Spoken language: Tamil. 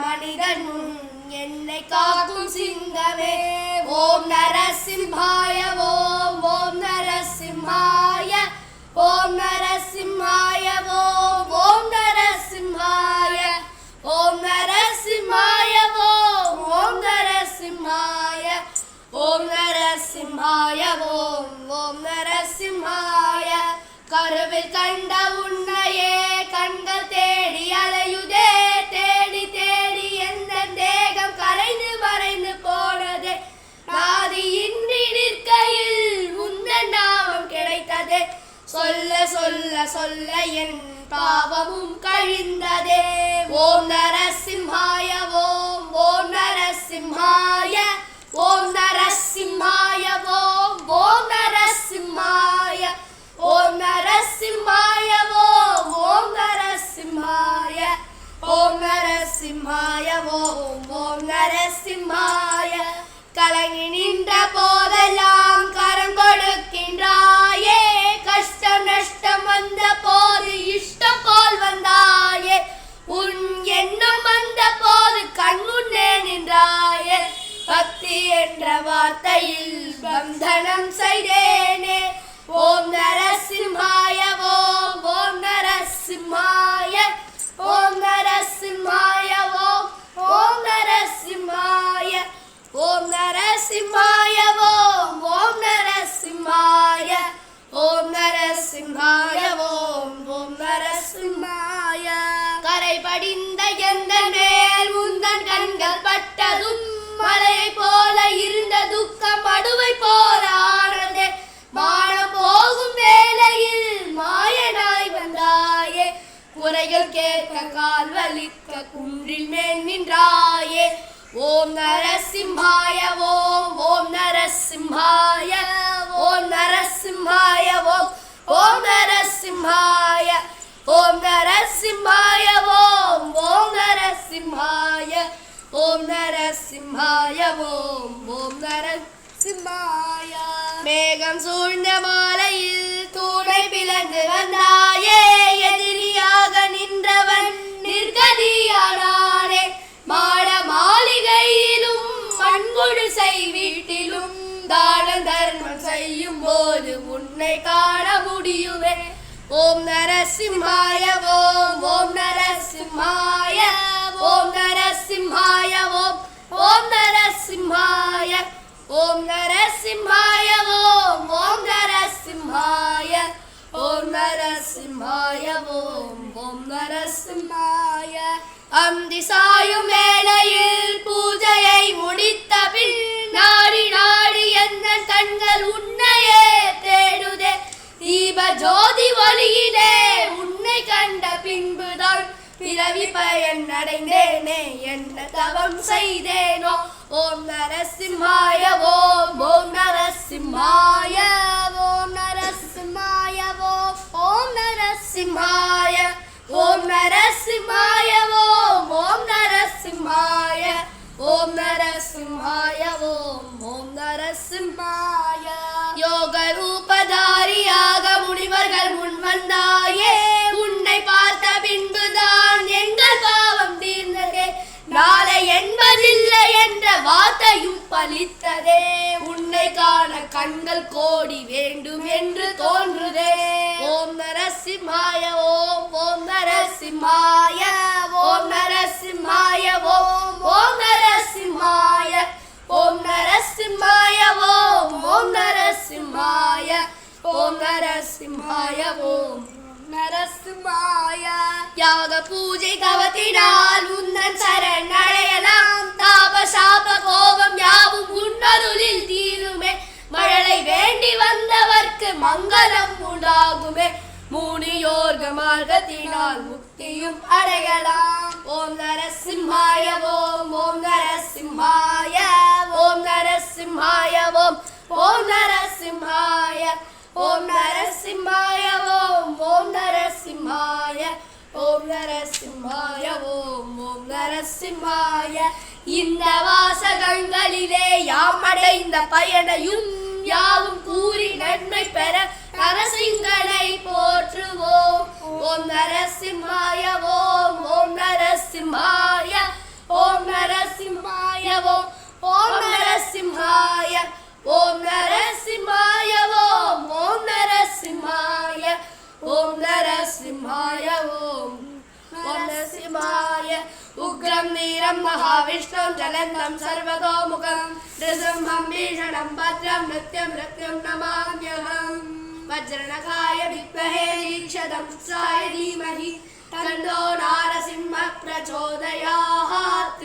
மனிதன் என்னை காக்கும் சிங்கமே. ஓம் நரசிம்ஹாய ஓம் ஓம் நரசிம்ஹாய ஓம் நரசிம்ஹாய ஓம் ஓம் நரசிம்ஹாய ஓம் நரசிம்ஹாய ஓம் ஓம் நரசிம்ஹாய ஓம் நரசிம்ஹாய ஓம் ஓம் நரசிம்ஹாய. கருவில் கண்ட உன்னையே கண்கள் தேடி அலையுதே, தேடி தேடி எந்த தேகம் கரைந்து மறைந்து போனதே. நாதி இன்றி நிற்கையில் உந்தன் நாமம் கிடைத்ததே, சொல்ல சொல்ல சொல்ல என் பாவமும் கழிந்ததே. ஓம் நரசிம்ஹாய ஓம் ஓம் நரசிம்ஹாய ஓம் நரசிம்ஹாய ஓம் ஓம் நரசிம்ஹாய ஓம் நரசிம்ஹாய ஓம் ஓம் நரசிம்ஹாய ஓம் நரசிம்ஹாய ஓம் ஓம் நரசிம்ஹாய. கலங்கி நின்ற போதெல்லாம் கரம் கொடுக்கின்றாயே, கஷ்டம் நஷ்டம் வந்த போது இஷ்டம் போல் வந்தாயே. உன் எண்ணம் வந்த போது கண்முன்னே நின்றாயே, பக்தி என்ற வார்த்தையில் பந்தனம் செய்தேனே. ஓம் நரசிம்ஹாய ஓம் ஓம் நரசிம்ஹாய ஓம் நரசிம்ஹாய ஓம் ஓம் நரசிம்ஹாய ஓம் நரசிம்ஹாய ஓம் ஓம் நரசிம்ஹாய ஓம் நரசிம்ஹாய ஓம் ஓம் நரசிம்ஹாய. கரை படிந்த எந்த மேல் உந்தன் கண்கள் பட்டதும் மலையை போல இருந்த துக்கம் மடுவை போல ஆனதே. மானம் போகும் வேளையில் மாயனாய் வந்தாயே, குறைகள் கேட்க கால் வலிக்க குன்றில் மேல் நின்றாயே. ஓம் நரசிம்ஹாய ஓம் ஓம் நரசிம்ஹாய ஓம் நரசிம்ஹாய ஓம் ஓம் நரசிம்ஹாய ஓம் நரசிம்ஹாய ஓம் ஓம் நரசிம்ஹாய ஓம் நரசிம்ஹாய ஓம் ஓம் நரசிம்ஹாய. மேகம் சூழ்ந்த மாலையில் தூணை பிளந்து வந்தாயே, எதிரியாக நின்றவன் நிர்கதியானானே. மாட மாளிகையிலும் மண்குடிசை வீட்டிலும் தான தர்மம் செய்யும் போது உன்னை காண முடியுமே. ஓம் நரசிம்ஹாய ஓம் ஓம் நரசிம்ஹாய ஓம் நரசிம்ஹாய ஓம் ஓம் நரசிம்ஹாய ஓம் நரசிம்ஹாய ஓம் ஓம் நரசிம்ஹாய ஓம் நரசிம்ஹாய ஓம் ஓம் நரசிம்ஹாய. அந்தி சாயும் வேளையில் பூஜையை முடித்த பின் நாடி நாடி எந்த கண்கள் உன்னையே தேடுதே. தீப ஜோதி ஒளியிலே உன்னை கண்ட பின்புதான் பிறவி பயன் அடைந்தேனே, என்ன தவம் செய்தேனோ. ஓம் நரசிம்ஹாய ஓம் ஓம் நரசிம்ஹாய ஓம் நரசிம்ஹாய ஓம் ஓம் நரசிம்ஹாய ஓம் நரசிம்ஹாய ஓம் ஓம் நரசிம்ஹாய ஓம் நரசிம்ஹாய ஓம் ஓம் நரசிம்ஹாய. யோக ரூபதாரியாக முனிவர்கள் முன் வந்தாயே, உன்னை பார்த்த பின்புதான் எங்கள் பாவம் தீர்ந்ததே. நாளை என்பதில்லை என்ற வார்த்தையும் பலித்ததே, உன்னை காண கண்கள் கோடி வேண்டும் என்று தோன்றுதே. ஓம் நரசிம்ஹாய ஓம் ஓம் நரசிம்ஹாய ஓம் நரசிம்ஹாய ஓம் ஓம் நரசிம்ஹாய ஓம் நரசிம்ஹாய ஓம் ஓம் நரசிம்ஹாய ஓம் நரசிம்ஹாய ஓம் நரசிம்ஹாய. யாக பூஜை தவத்தினால் உந்தன் சரண் அடையலாம், தாப சாப கோபம் யாவும் உன்னருளில் தீருமே. மழலை வேண்டி வந்தவர்க்கு மங்களம் உண்டாகுமே, முனியோர்க மார்க்கத்தினால் முக்தியும் அடையலாம். ஓம் நரசிம்ஹாய ஓம் ஓம் நரசிம்ஹாய ஓம் நரசிம்ஹாய ஓம் ஓம் நரசிம்ஹாய ஓம் நரசிம்ஹாய ஓம் ஓம் நரசிம்ஹாய ஓம் நரசிம்ஹாய ஓம் ஓம் நரசிம்ஹாய. இந்த வாசகங்களிலே யாம் அடைந்த பயனையும் யாவும் கூறி நன்மை பெற நரசிங்கனை போற்றுவோம். ஓம் நரசிம்ஹாய ஓம் ஓம் நரசிம்ஹாய ஓம் நரசிம்மாய ஓம் ஓம் நரசிம்மாய ஓம் நரசிம்மாய ஓம் ஓம் நரசிம்மாய ஓம் நரசிம்மாய ஓம் ஓம் நரசிம்மாய உக்ரம் வீரம் மகாவிஷ்ணும் ஜலந்தம் சர்வதோமுகம் நிருசிம்ஹம் பீஷணம் பத்ரம் நித்யம் மிருத்யும் நமாம்யஹம் வஜ்ரநகாய வித்மஹே தீக்ஷதம் சாய தீமஹி தன்னோ நாரசிம்ம பிரச்சோதயாத்.